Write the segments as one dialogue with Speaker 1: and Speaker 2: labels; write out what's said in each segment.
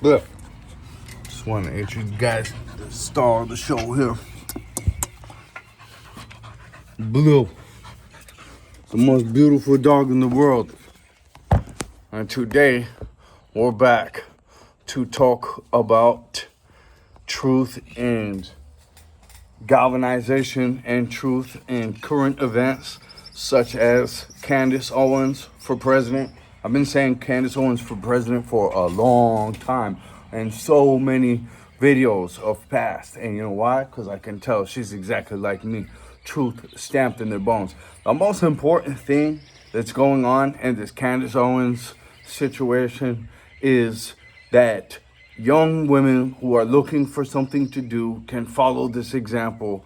Speaker 1: Look, just want to introduce you guys the star of the show here. Blue, the most beautiful dog in the world. And today, we're back to talk about truth and galvanization and truth in current events, such as Candace Owens for president. I've been saying Candace Owens for president for a long time, and so many videos of past. And you know why? Because I can tell she's exactly like me. Truth stamped in their bones. The most important thing that's going on in this Candace Owens situation is that young women who are looking for something to do can follow this example.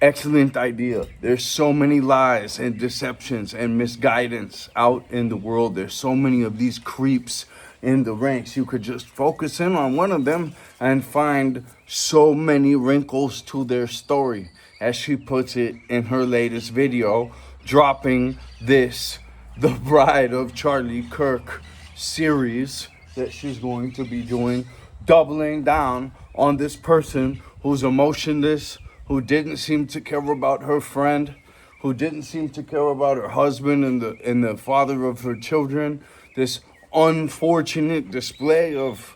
Speaker 1: Excellent idea. There's so many lies and deceptions and misguidance out in the world. There's so many of these creeps in the ranks. You could just focus in on one of them and find so many wrinkles to their story, as she puts it in her latest video, dropping this The Bride of Charlie Kirk series that she's going to be doing, doubling down on this person who's emotionless, who didn't seem to care about her friend, who didn't seem to care about her husband and the father of her children. This unfortunate display of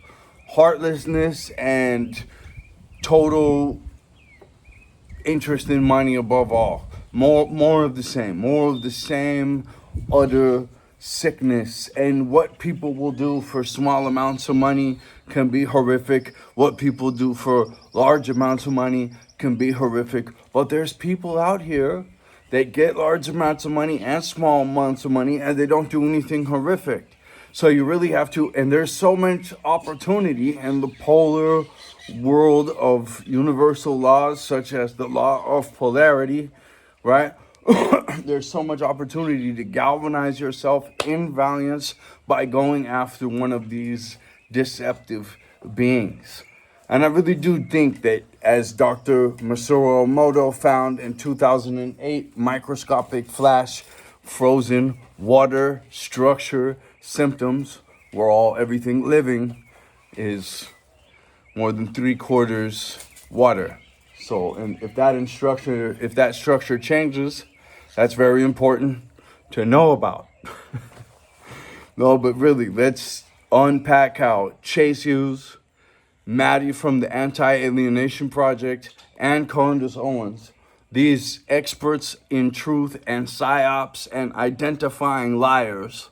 Speaker 1: heartlessness and total interest in money above all. More of the same utter sickness. And what people will do for small amounts of money can be horrific. What people do for large amounts of money can be horrific. But there's people out here that get large amounts of money and small amounts of money, and they don't do anything horrific. So you really have to, and there's so much opportunity in the polar world of universal laws, such as the law of polarity, right? There's so much opportunity to galvanize yourself in Valiance by going after one of these deceptive beings. And I really do think that, as Dr. Masaru Emoto found in 2008, microscopic flash frozen water structure symptoms, where everything living is more than 3/4 water. So, and if that structure changes, that's very important to know about. No, but really, let's unpack how Chase Hughes, Maddie from the Anti-Alienation Project, and Candace Owens, these experts in truth and psyops and identifying liars.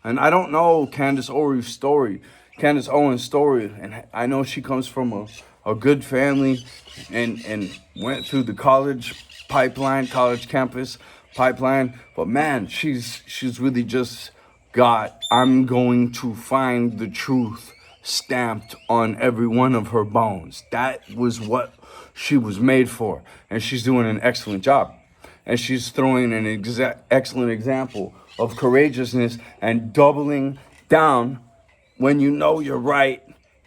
Speaker 1: And I don't know Candace Owens' story, and I know she comes from a good family and went through the college campus pipeline. But man, she's really just got, I'm going to find the truth stamped on every one of her bones. That was what she was made for. And she's doing an excellent job. And she's throwing an excellent example of courageousness and doubling down when you know you're right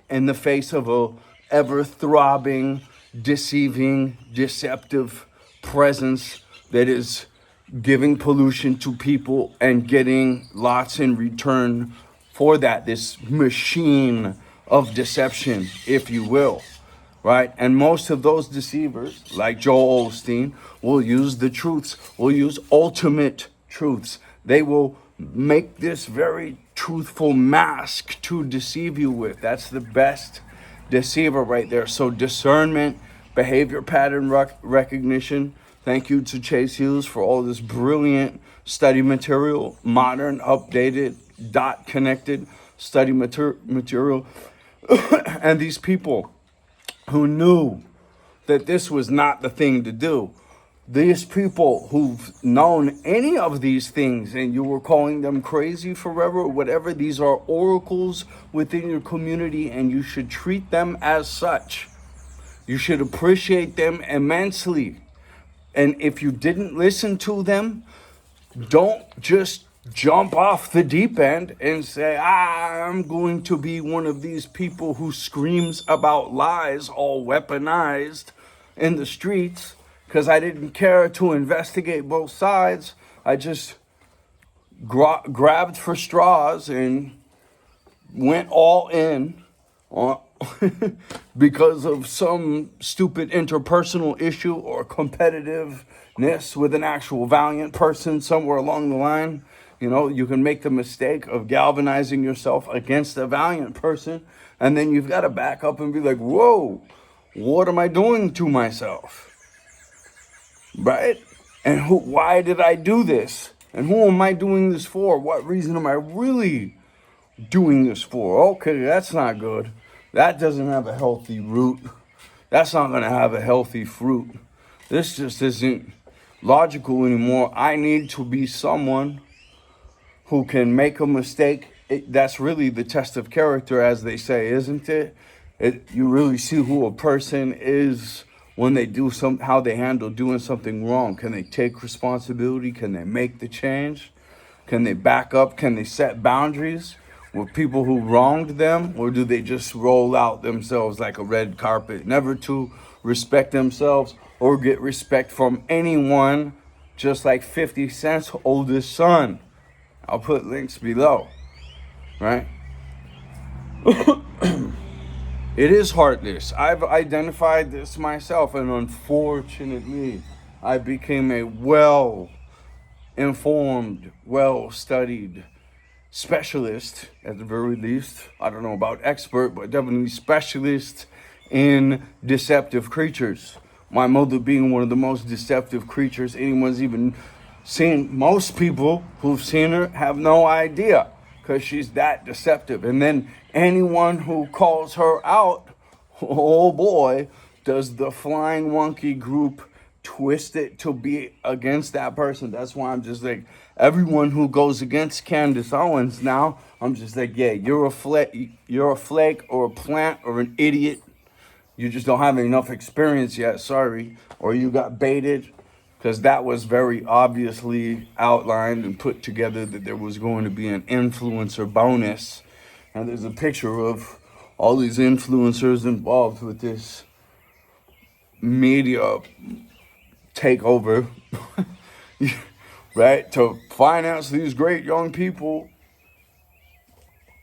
Speaker 1: in the face of a ever-throbbing, deceiving, deceptive presence that is giving pollution to people and getting lots in return for that. This machine of deception, if you will, right? And most of those deceivers, like Joel Osteen, will use the truths, will use ultimate truths. They will make this very truthful mask to deceive you with. That's the best deceiver right there. So discernment, behavior pattern recognition. Thank you to Chase Hughes for all this brilliant study material, modern, updated, connected study material. And these people who knew that this was not the thing to do. These people who've known any of these things and you were calling them crazy forever or whatever, these are oracles within your community and you should treat them as such. You should appreciate them immensely. And if you didn't listen to them, don't just jump off the deep end and say, I'm going to be one of these people who screams about lies all weaponized in the streets because I didn't care to investigate both sides. I just grabbed for straws and went all in on because of some stupid interpersonal issue or competitiveness with an actual Valiant person somewhere along the line. You know, you can make the mistake of galvanizing yourself against a Valiant person, and then you've got to back up and be like, whoa, what am I doing to myself? Right? And why did I do this? And who am I doing this for? What reason am I really doing this for? Okay, that's not good. That doesn't have a healthy root. That's not going to have a healthy fruit. This just isn't logical anymore. I need to be someone who can make a mistake. That's really the test of character, as they say, isn't it? You really see who a person is when they do how they handle doing something wrong. Can they take responsibility? Can they make the change? Can they back up? Can they set boundaries with people who wronged them? Or do they just roll out themselves like a red carpet, never to respect themselves or get respect from anyone, just like 50 Cent's oldest son? I'll put links below, right? It is heartless. I've identified this myself, and unfortunately, I became a well-informed, well-studied specialist, at the very least. I don't know about expert, but definitely specialist in deceptive creatures. My mother being one of the most deceptive creatures anyone's even seen. Most people who've seen her have no idea, because she's that deceptive. And then anyone who calls her out, oh boy, does the Flying Monkey group twist it to be against that person. That's why I'm just like, everyone who goes against Candace Owens now, I'm just like, yeah, you're a flake or a plant or an idiot. You just don't have enough experience yet, sorry. Or you got baited, because that was very obviously outlined and put together that there was going to be an influencer bonus. And there's a picture of all these influencers involved with this media takeover, right? To finance these great young people.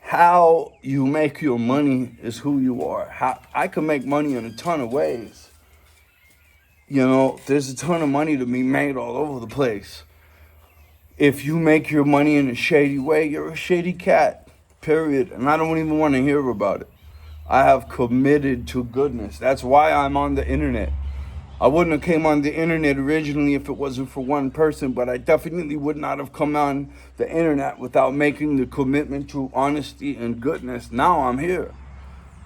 Speaker 1: How you make your money is who you are. How I can make money in a ton of ways. You know, there's a ton of money to be made all over the place. If you make your money in a shady way, you're a shady cat, period. And I don't even want to hear about it. I have committed to goodness. That's why I'm on the internet. I wouldn't have came on the internet originally if it wasn't for one person, but I definitely would not have come on the internet without making the commitment to honesty and goodness. Now I'm here.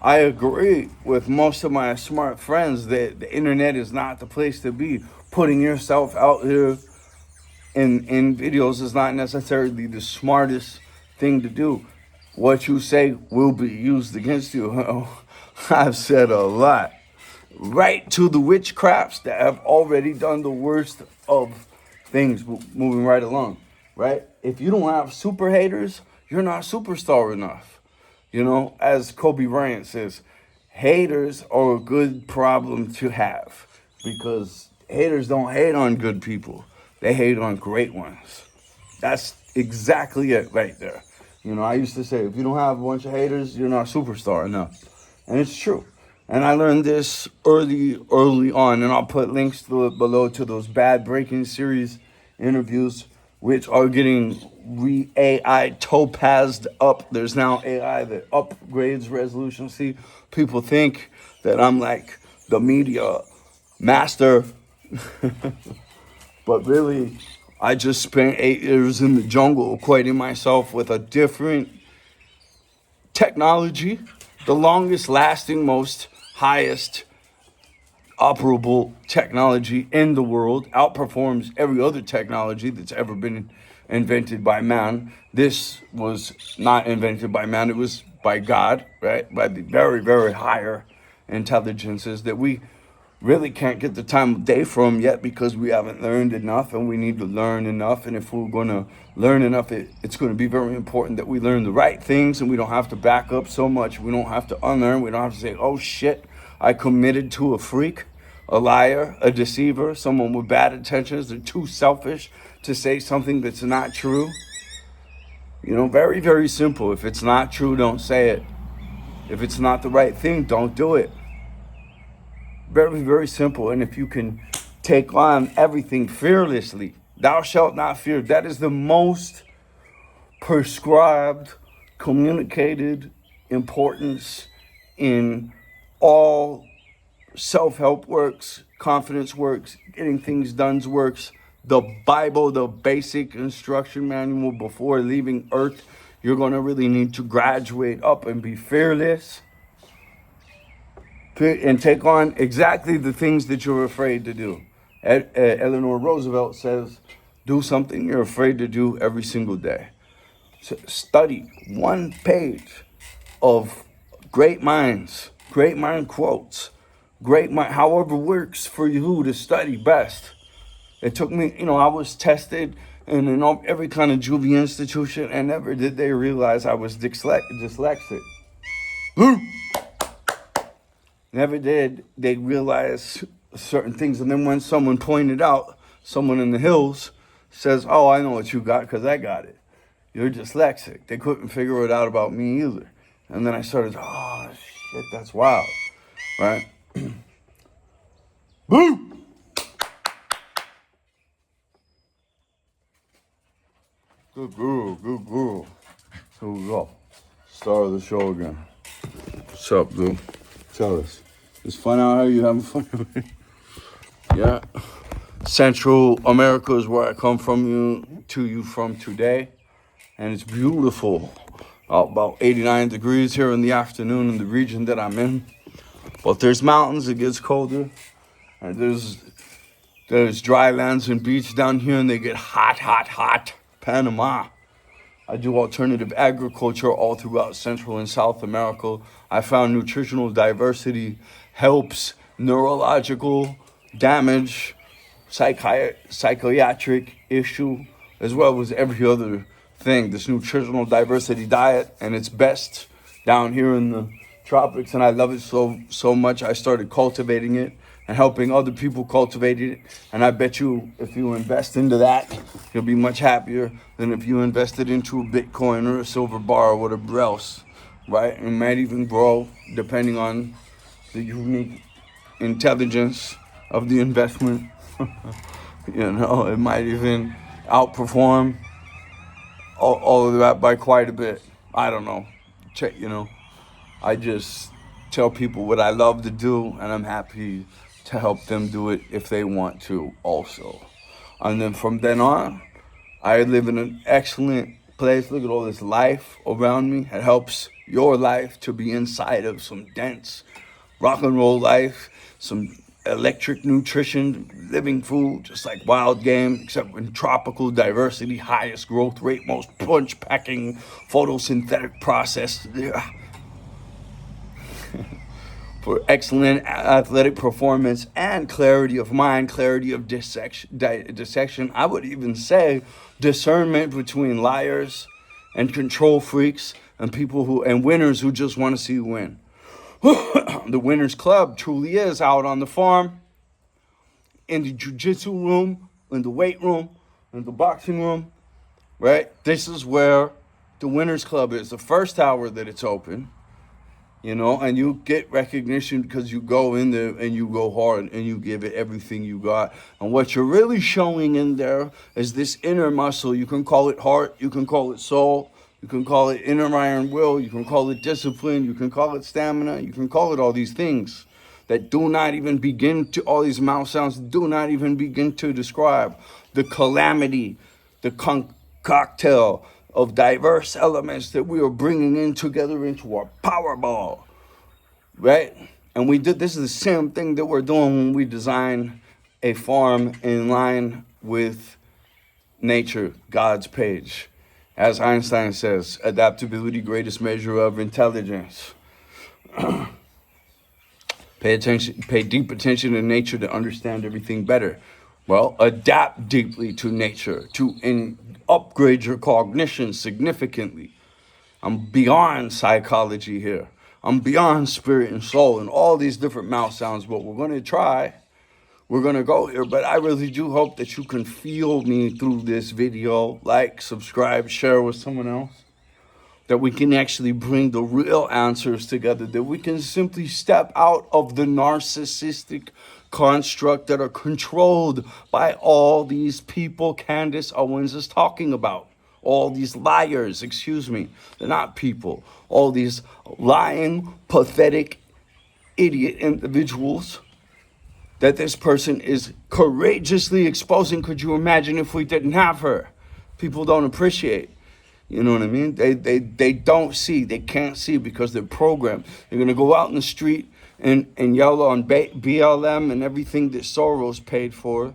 Speaker 1: I agree with most of my smart friends that the internet is not the place to be. Putting yourself out here in videos is not necessarily the smartest thing to do. What you say will be used against you. I've said a lot. Right to the witchcrafts that have already done the worst of things, moving right along, right? If you don't have super haters, you're not superstar enough. You know, as Kobe Bryant says, haters are a good problem to have, because haters don't hate on good people. They hate on great ones. That's exactly it right there. You know, I used to say, if you don't have a bunch of haters, you're not superstar enough. And it's true. And I learned this early on, and I'll put links below to those bad breaking series interviews, which are getting AI topazed up. There's now AI that upgrades resolution. See, people think that I'm like the media master, but really, I just spent 8 years in the jungle equating myself with a different technology, the longest lasting, most highest operable technology in the world, outperforms every other technology that's ever been invented by man. This was not invented by man, it was by God, right? By the very, very higher intelligences that we really can't get the time of day from yet, because we haven't learned enough, and we need to learn enough. And if we're going to learn enough, it's going to be very important that we learn the right things, and we don't have to back up so much. We don't have to unlearn. We don't have to say, oh shit, I committed to a freak, a liar, a deceiver, someone with bad intentions. They're too selfish to say something that's not true. You know, very, very simple. If it's not true, don't say it. If it's not the right thing, don't do it. Very, very simple. And if you can take on everything fearlessly, thou shalt not fear. That is the most prescribed, communicated importance in all self-help works, confidence works, getting things done works. The Bible, the basic instruction manual before leaving Earth, you're going to really need to graduate up and be fearless and take on exactly the things that you're afraid to do. Eleanor Roosevelt says, do something you're afraid to do every single day. So study one page of great minds, great mind quotes, great mind, however works for you to study best. It took me, I was tested in every kind of juvie institution, and never did they realize I was dyslexic. Never did they realize certain things. And then when someone pointed out, someone in the hills says, oh, I know what you got because I got it. You're dyslexic. They couldn't figure it out about me either. And then I started, oh, shit, that's wild, right? Boo! Good girl, good girl. Here we go. Star of the show again. What's up, dude? Tell us. It's fun out here? You having fun? Yeah. Central America is where I come from from today. And it's beautiful. About 89 degrees here in the afternoon in the region that I'm in. But there's mountains, it gets colder. And there's dry lands and beach down here, and they get hot, hot, hot. Panama. I do alternative agriculture all throughout Central and South America. I found nutritional diversity helps neurological damage, psychiatric issue, as well as every other thing. This nutritional diversity diet, and it's best down here in the tropics, and I love it so much. I started cultivating it and helping other people cultivate it. And I bet you, if you invest into that, you'll be much happier than if you invested into a Bitcoin or a silver bar or whatever else, right? It might even grow depending on the unique intelligence of the investment. It might even outperform all of that by quite a bit. I don't know. I just tell people what I love to do, and I'm happy to help them do it if they want to also. And then from then on, I live in an excellent place. Look at all this life around me. It helps your life to be inside of some dense rock and roll life, some electric nutrition, living food, just like wild game, except in tropical diversity, highest growth rate, most punch-packing photosynthetic process. For excellent athletic performance and clarity of mind, clarity of dissection. I would even say discernment between liars and control freaks and people and winners who just want to see you win. The Winners Club truly is out on the farm, in the jiu-jitsu room, in the weight room, in the boxing room, right? This is where the Winners Club is. The first hour that it's open, and you get recognition because you go in there and you go hard and you give it everything you got. And what you're really showing in there is this inner muscle. You can call it heart, you can call it soul, you can call it inner iron will, you can call it discipline, you can call it stamina, you can call it all these things that do not even begin to, all these mouth sounds do not even begin to describe the calamity, the cocktail of diverse elements that we are bringing in together into our power ball, right? And this is the same thing that we're doing when we design a farm in line with nature, God's page. As Einstein says, adaptability, greatest measure of intelligence. Pay deep attention to nature to understand everything better. Well, adapt deeply to nature to upgrade your cognition significantly. I'm beyond psychology here. I'm beyond spirit and soul and all these different mouth sounds, but we're going to go here. But I really do hope that you can feel me through this video. Like, subscribe, share with someone else. that we can actually bring the real answers together, that we can simply step out of the narcissistic construct that are controlled by all these people Candace Owens is talking about. All these liars, excuse me, they're not people. All these lying, pathetic, idiot individuals that this person is courageously exposing. Could you imagine if we didn't have her? People don't appreciate. You know what I mean? They don't see. They can't see because they're programmed. They're going to go out in the street and yell on BLM and everything that Soros paid for.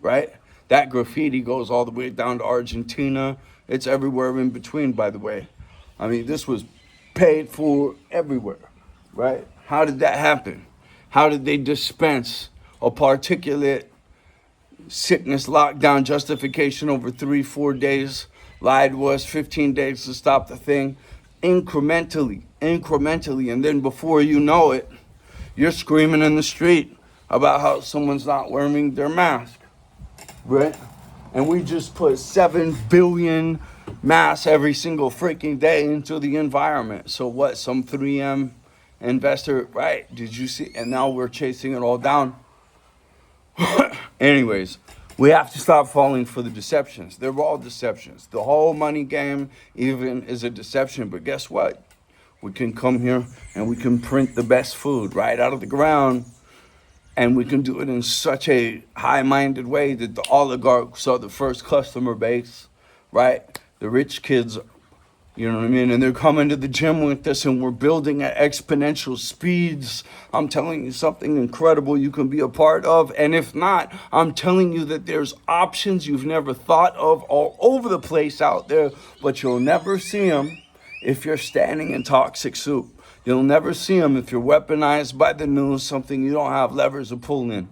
Speaker 1: Right? That graffiti goes all the way down to Argentina. It's everywhere in between, by the way. I mean, this was paid for everywhere, right? How did that happen? How did they dispense a particulate sickness lockdown justification over 3-4 days? Lied was 15 days to stop the thing, incrementally, and then before you know it, you're screaming in the street about how someone's not wearing their mask, right? And we just put 7 billion masks every single freaking day into the environment. So what, some 3M investor, right? Did you see? And now we're chasing it all down. Anyways, we have to stop falling for the deceptions. They're all deceptions. The whole money game even is a deception. But guess what? We can come here and we can print the best food right out of the ground. And we can do it in such a high-minded way that the oligarchs are the first customer base, right? The rich kids, you know what I mean? And they're coming to the gym with us and we're building at exponential speeds. I'm telling you something incredible you can be a part of. And if not, I'm telling you that there's options you've never thought of all over the place out there, but you'll never see them if you're standing in toxic soup. You'll never see them if you're weaponized by the news, something you don't have levers to pull in.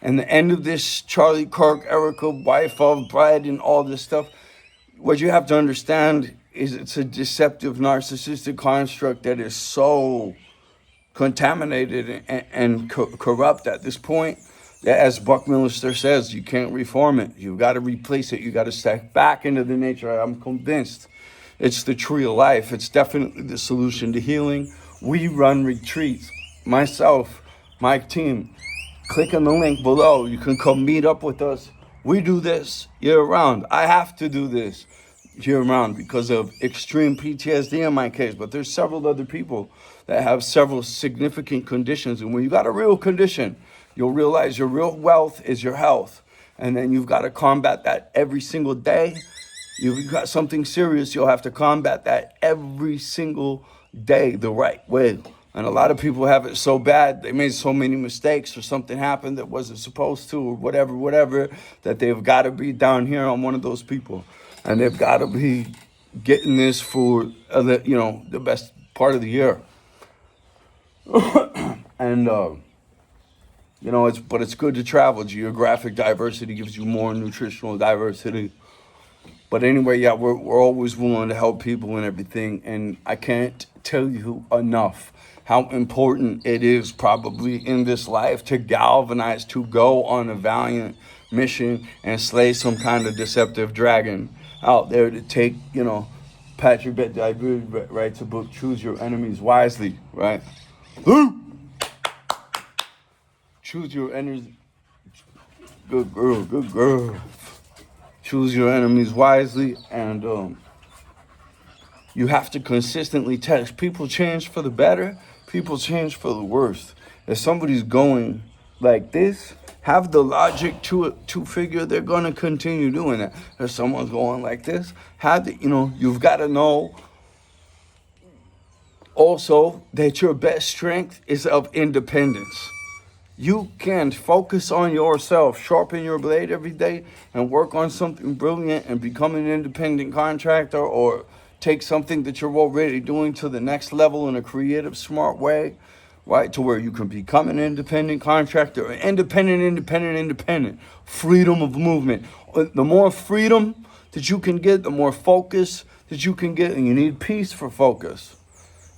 Speaker 1: And the end of this Charlie Kirk, Erica, wife of, bride, and all this stuff, what you have to understand is it's a deceptive, narcissistic construct that is so contaminated and corrupt at this point that, as Buckminster says, you can't reform it. You've got to replace it. You got to step back into the nature. I'm convinced it's the tree of life. It's definitely the solution to healing. We run retreats. Myself, my team. Click on the link below. You can come meet up with us. We do this year round. I have to do this year round because of extreme PTSD in my case. But there's several other people that have several significant conditions. And when you got a real condition, you'll realize your real wealth is your health. And then you've got to combat that every single day. You've got something serious, you'll have to combat that every single day the right way. And a lot of people have it so bad, they made so many mistakes or something happened that wasn't supposed to or whatever, that they've got to be down here on one of those people. And they've got to be getting this for, the best part of the year. And, it's good to travel. Geographic diversity gives you more nutritional diversity. But anyway, yeah, we're always willing to help people and everything. And I can't tell you enough how important it is probably in this life to galvanize, to go on a valiant mission and slay some kind of deceptive dragon out there to take, Patrick Bet writes a book, Choose Your Enemies Wisely, right? Choose your enemies. Good girl. Choose your enemies wisely, and you have to consistently text. People change for the better, people change for the worst. If somebody's going like this, have the logic to figure they're going to continue doing that. If someone's going like this, you've got to know also that your best strength is of independence. You can focus on yourself, sharpen your blade every day, and work on something brilliant and become an independent contractor, or take something that you're already doing to the next level in a creative, smart way, right? To where you can become an independent contractor, independent. Freedom of movement. The more freedom that you can get, the more focus that you can get, and you need peace for focus.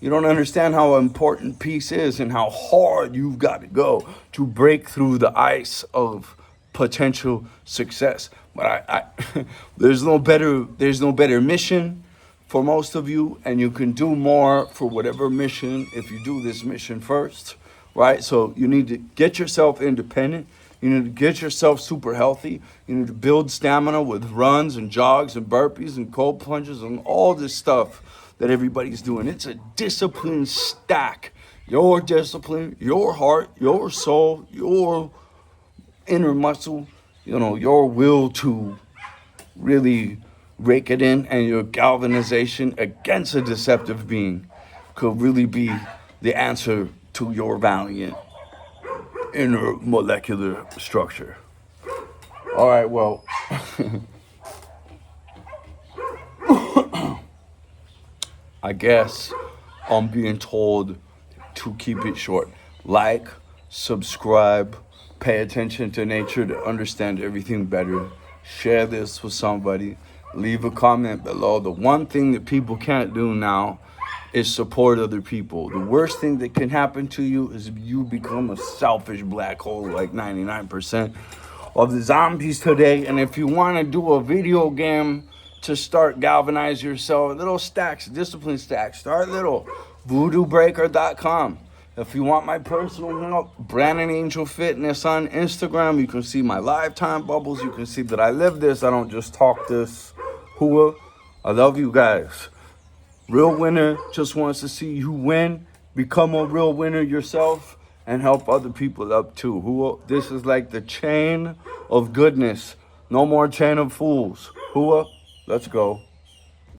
Speaker 1: You don't understand how important peace is and how hard you've got to go to break through the ice of potential success. But I there's no better mission for most of you, and you can do more for whatever mission if you do this mission first, right? So you need to get yourself independent. You need to get yourself super healthy. You need to build stamina with runs and jogs and burpees and cold plunges and all this stuff that everybody's doing. It's a discipline stack. Your discipline, your heart, your soul, your inner muscle, your will to really rake it in, and your galvanization against a deceptive being could really be the answer to your Valiant inner molecular structure. All right, well, I guess I'm being told to keep it short. Like, subscribe, pay attention to nature to understand everything better. Share this with somebody. Leave a comment below. The one thing that people can't do now is support other people. The worst thing that can happen to you is if you become a selfish black hole like 99% of the zombies today. And if you want to do a video game to start galvanize yourself, little stacks, discipline stacks, start little. VoodooBreaker.com. If you want my personal help, Brandon Angel Fitness on Instagram. You can see my lifetime bubbles. You can see that I live this. I don't just talk this. I love you guys. Real winner just wants to see you win. Become a real winner yourself and help other people up too. This is like the chain of goodness. No more chain of fools. Let's go.